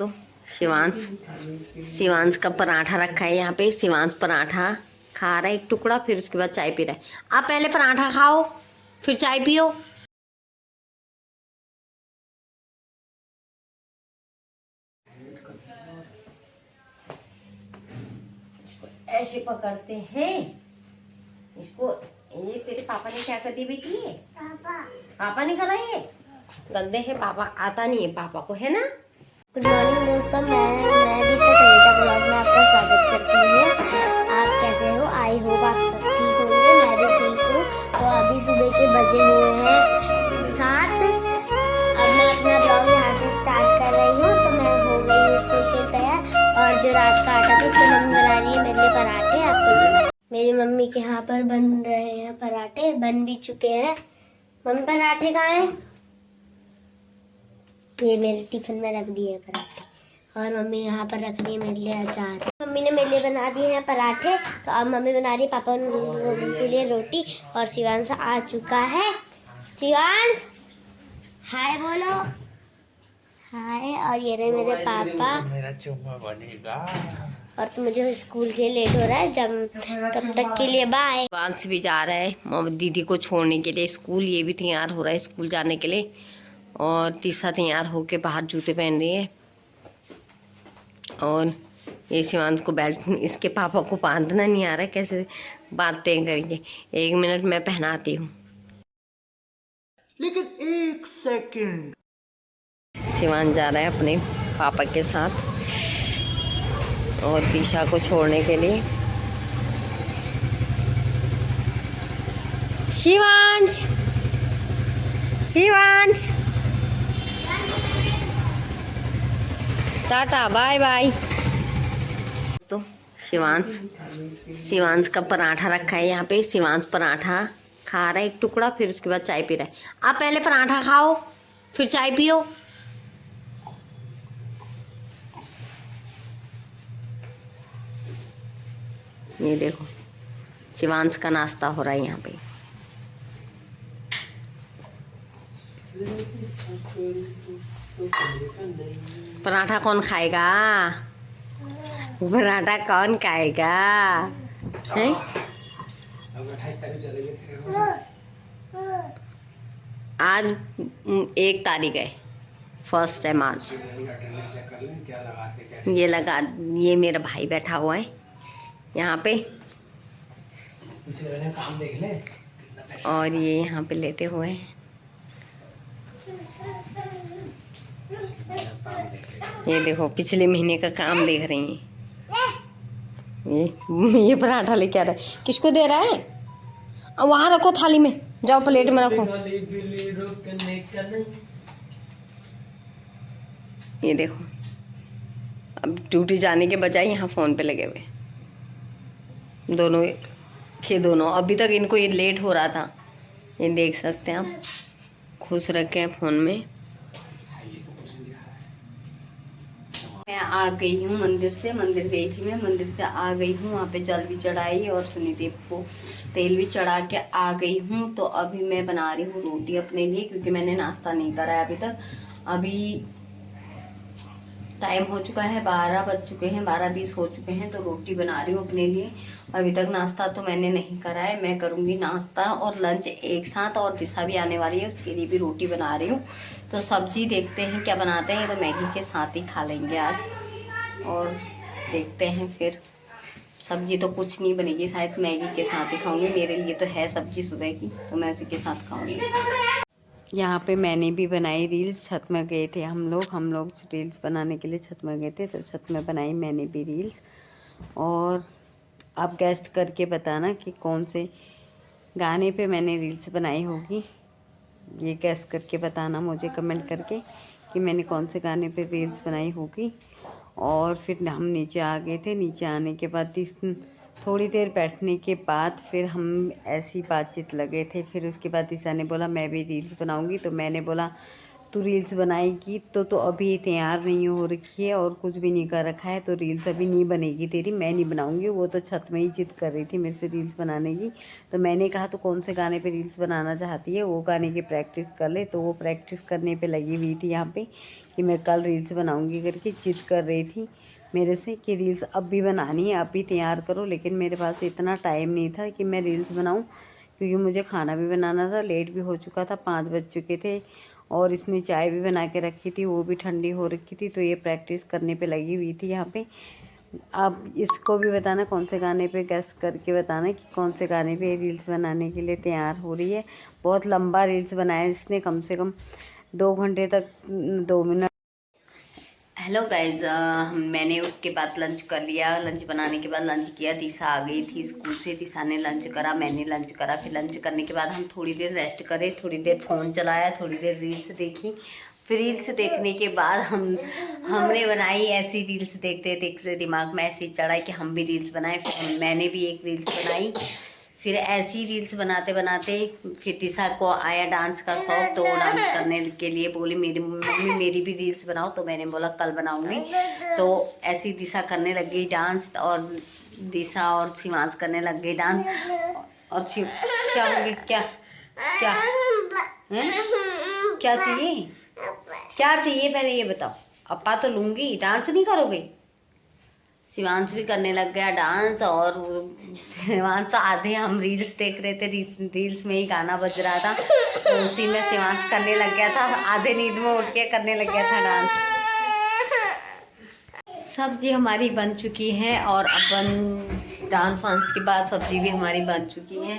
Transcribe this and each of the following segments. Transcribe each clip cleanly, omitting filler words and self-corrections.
तो शिवांश का पराठा रखा है यहाँ पे। शिवांश पराठा खा रहा है एक टुकड़ा, फिर उसके बाद चाय पी रहा है। आप पहले पराठा खाओ फिर चाय पियो। ऐसे पकड़ते हैं इसको। ये तेरे पापा ने क्या कर दिया बेटी? ये पापा ने करा ये गंदे हैं। पापा आता नहीं है पापा को, है ना। गुड मॉर्निंग दोस्तों, मैं दिशा संगीता ब्लॉग में आपका स्वागत करती हूँ। आप कैसे हो? आई होप आप सब ठीक होंगे। मैं भी ठीक हूँ। तो अभी सुबह के बजे हुए हैं 7। अब मैं अपना ब्लॉग यहाँ से स्टार्ट कर रही हूँ। तो मैं हो गई स्कूल के तैयार, और जो रात का आटा था उससे मम्मी बना रही है मेरे लिए पराठे। आपको मेरी मम्मी के यहाँ पर बन रहे हैं पराठे, बन भी चुके हैं। मम्मी पराठे कहाँ हैं? ये मेरे टिफिन में रख दिए हैं पराठे, और मम्मी यहाँ पर रख रही है मेरे लिए अचार। मम्मी ने मेरे लिए बना दिए हैं पराठे, तो अब मम्मी बना रही है पापा के लिए रोटी। और शिवांश आ चुका है। शिवांश हाय बोलो। हाय। और ये रहे मेरे पापा। मेरा चुम्मा बनेगा। और तो मुझे स्कूल के लिए लेट हो रहा है, जब तब तक के लिए बाय। शिवांश भी जा रहा है दीदी को छोड़ने के लिए स्कूल। ये भी तैयार हो रहा है स्कूल जाने के लिए। और तीसरा तैयार होके बाहर जूते पहन रही है। और ये शिवांश को बेल्ट, इसके पापा को बांधना नहीं आ रहा है, कैसे बांधते हैं करिए। 1 मिनट मैं पहनाती हूँ। लेकिन 1 सेकंड। शिवांश जा रहा है अपने पापा के साथ और दिशा को छोड़ने के लिए। Shivansh, Shivansh tata bye bye. तो शिवांश का पराठा रखा है यहाँ पे। शिवांश पराठा खा रहा है एक टुकड़ा, फिर उसके बाद चाय पी रहा है। आप पहले पराठा खाओ फिर चाय पियो। ये देखो शिवांश का नाश्ता हो रहा है यहाँ पे। पराठा कौन खाएगा? पराठा कौन खाएगा? हैं? आज 1 तारीख है, 1 मार्च। ये मेरा भाई बैठा हुआ है यहाँ पे, और ये यहाँ पे लेटे हुए हैं। ये देखो पिछले महीने का काम देख रही हैं। ये पराठा लेके आ रहा है। किसको दे रहा है? अब वहाँ रखो थाली में, जाओ प्लेट में रखो। ये देखो अब ड्यूटी जाने के बजाय यहाँ फ़ोन पे लगे हुए दोनों के दोनों। अभी तक इनको ये लेट हो रहा था, ये देख सकते हैं आप, खुश रखे हैं फ़ोन में। मैं आ गई हूँ मंदिर से। मंदिर गई थी मैं, मंदिर से आ गई हूँ। वहाँ पे जल भी चढ़ाई और शनिदेव को तेल भी चढ़ा के आ गई हूँ। तो अभी मैं बना रही हूँ रोटी अपने लिए, क्योंकि मैंने नाश्ता नहीं करा है अभी तक। अभी टाइम हो चुका है, 12 बज चुके हैं, 12:20 हो चुके हैं। तो रोटी बना रही हूँ अपने लिए। अभी तक नाश्ता तो मैंने नहीं करा है। मैं करूँगी नाश्ता और लंच एक साथ, और दिशा भी आने वाली है, उसके लिए भी रोटी बना रही हूँ। तो सब्जी देखते हैं क्या बनाते हैं। तो मैगी के साथ ही खा लेंगे आज, और देखते हैं फिर। सब्जी तो कुछ नहीं बनेगी, शायद मैगी के साथ ही खाऊंगी। मेरे लिए तो है सब्जी सुबह की, तो मैं उसी के साथ खाऊंगी। यहाँ पे मैंने भी बनाई रील्स। छत में गए थे हम लोग रील्स बनाने के लिए छत में गए थे, तो छत में बनाई मैंने भी रील्स। और आप गेस्ट करके बताना कि कौन से गाने पे मैंने रील्स बनाई होगी। ये गेस्ट करके बताना मुझे कमेंट करके कि मैंने कौन से गाने पे रील्स बनाई होगी। और फिर हम नीचे आ गए थे। नीचे आने के बाद थोड़ी देर बैठने के बाद फिर हम ऐसी बातचीत लगे थे। फिर उसके बाद ईशा ने बोला मैं भी रील्स बनाऊंगी, तो मैंने बोला तू रील्स बनाएगी तो अभी तैयार नहीं हो रखी है और कुछ भी नहीं कर रखा है, तो रील्स अभी नहीं बनेगी तेरी, मैं नहीं बनाऊंगी। वो तो छत में ही जिद कर रही थी मेरे से रील्स बनाने की, तो मैंने कहा तो कौन से गाने पे रील्स बनाना चाहती है, वो गाने की प्रैक्टिस कर ले। तो वो प्रैक्टिस करने पे लगी हुई थी यहाँ पे कि मैं कल रील्स बनाऊँगी करके जिद कर रही थी मेरे से कि रील्स अब भी बनानी है, अब भी तैयार करो। लेकिन मेरे पास इतना टाइम नहीं था कि मैं रील्स बनाऊँ, क्योंकि मुझे खाना भी बनाना था, लेट भी हो चुका था, 5 बज चुके थे और इसने चाय भी बना के रखी थी, वो भी ठंडी हो रखी थी। तो ये प्रैक्टिस करने पे लगी हुई थी यहाँ पे। अब इसको भी बताना कौन से गाने पे, गेस करके बताना कि कौन से गाने पे रील्स बनाने के लिए तैयार हो रही है। बहुत लंबा रील्स बनाया इसने, कम से कम 2 घंटे तक 2 मिनट। हेलो गाइज, मैंने उसके बाद लंच कर लिया। लंच बनाने के बाद लंच किया, दिशा आ गई थी स्कूल से, दिशा ने लंच करा, मैंने लंच करा। फिर लंच करने के बाद हम थोड़ी देर रेस्ट करे, थोड़ी देर फ़ोन चलाया, थोड़ी देर रील्स देखी। फिर रील्स देखने के बाद हमने बनाई ऐसी रील्स, देखते देखते दिमाग में ऐसे चढ़ा कि हम भी रील्स बनाएं। फिर मैंने भी एक रील्स बनाई। फिर ऐसी रील्स बनाते बनाते फिर दिशा को आया डांस का शौक, तो वो डांस करने के लिए बोली मेरी मम्मी मेरी भी रील्स बनाओ। तो मैंने बोला कल बनाऊंगी। तो ऐसी दिशा करने लग गई डांस, और दिशा और शिवांश करने लग गई डांस। और क्या होंगे, क्या क्या है, क्या चाहिए, क्या चाहिए पहले ये बताओ। अपा तो लूँगी, डांस नहीं करोगे। शिवांश भी करने लग गया डांस, और शिवांश आधे हम रील्स देख रहे थे, रील्स में ही गाना बज रहा था, तो उसी में शिवांश करने लग गया था, आधे नींद में उठ के करने लग गया था डांस। सब्जी हमारी बन चुकी है, और अब डांस वांस के बाद सब्जी भी हमारी बन चुकी है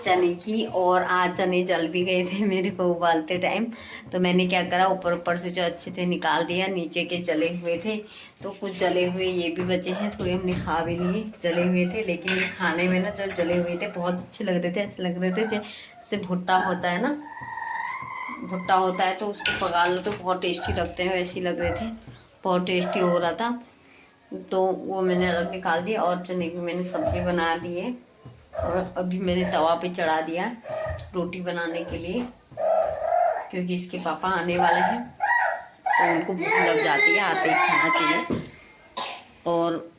चने की। और आज चने जल भी गए थे मेरे को उबालते टाइम, तो मैंने क्या करा, ऊपर से जो अच्छे थे निकाल दिया, नीचे के जले हुए थे। तो कुछ जले हुए ये भी बचे हैं, थोड़े हमने खा भी लिए, जले हुए थे। लेकिन ये खाने में ना, जो जले हुए थे बहुत अच्छे लग रहे थे, ऐसे लग रहे थे जैसे भुट्टा होता है ना, भुट्टा होता है तो उसको पका लो तो बहुत टेस्टी लगते हैं, वैसे लग रहे थे, बहुत टेस्टी हो रहा था। तो वो मैंने अलग निकाल दिया, और चने की मैंने सब्जी बना दी है। और अभी मैंने तवा पे चढ़ा दिया रोटी बनाने के लिए, क्योंकि इसके पापा आने वाले हैं, तो उनको भूख लग जाती है, आते ही खाना चाहिए। और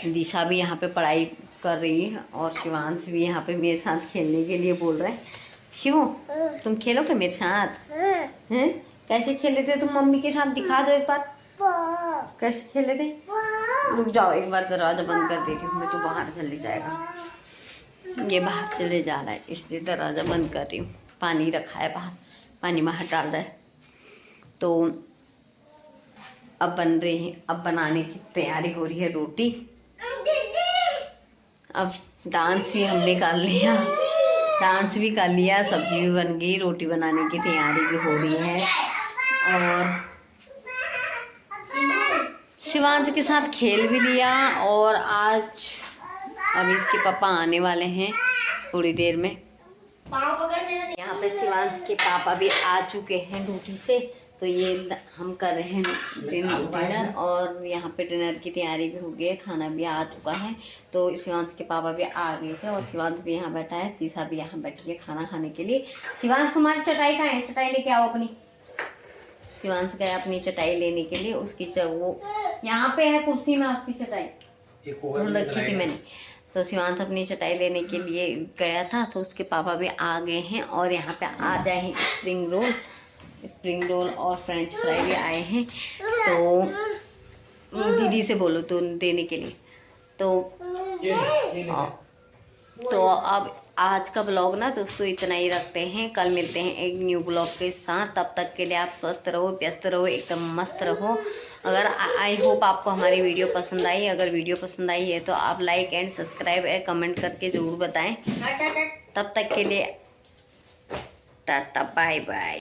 दिशा भी यहाँ पे पढ़ाई कर रही है, और शिवांश भी यहाँ पे मेरे साथ खेलने के लिए बोल रहा है। शिवू, तुम खेलोगे मेरे साथ? हैं? कैसे खेले थे तुम? मम्मी के साथ दिखा दो एक बार, कैसे खेले थे। रुक जाओ, एक बार दरवाज़ा बंद कर देती हूँ मैं, तो बाहर चले जाएगा। ये बाहर चले जा रहा है, इसलिए दरवाज़ा बंद कर रही हूँ। पानी रखा है बाहर, पानी बाहर डाल रहा है। तो अब बन रही है, अब बनाने की तैयारी हो रही है रोटी। अब डांस भी हमने कर लिया, डांस भी कर लिया, सब्जी भी बन गई, रोटी बनाने की तैयारी भी हो रही है। और शिवांश के साथ खेल भी लिया। और आज अब इसके पापा आने वाले हैं थोड़ी देर में। यहाँ पे शिवांश के पापा भी आ चुके हैं ड्यूटी से, तो ये हम कर रहे हैं डिनर। और यहाँ पे डिनर की तैयारी भी हो गई है, खाना भी आ चुका है। तो शिवांश के पापा भी आ गए थे, और शिवांश भी यहाँ बैठा है, तीसा भी यहाँ बैठी है खाना खाने के लिए। शिवांश तुम्हारी चटाई कहाँ है? चटाई लेके आओ अपनी। शिवांश गया अपनी चटाई लेने के लिए, उसकी वो यहाँ पे है कुर्सी में, आपकी चटाई ढूंढ रखी थी मैंने। तो शिवांश अपनी चटाई लेने के लिए गया था, तो उसके पापा भी आ गए हैं। और यहाँ पे आ जाए हैं स्प्रिंग रोल और फ्रेंच फ्राई भी आए हैं। तो दीदी से बोलो तो देने के लिए। तो अब आज का ब्लॉग ना दोस्तों इतना ही रखते हैं, कल मिलते हैं एक न्यू ब्लॉग के साथ। तब तक के लिए आप स्वस्थ रहो, व्यस्त रहो, एकदम मस्त रहो। अगर आई होप आपको हमारी वीडियो पसंद आई, अगर वीडियो पसंद आई है तो आप like and subscribe and comment करके ज़रूर बताएं। तब तक के लिए टाटा बाय बाय।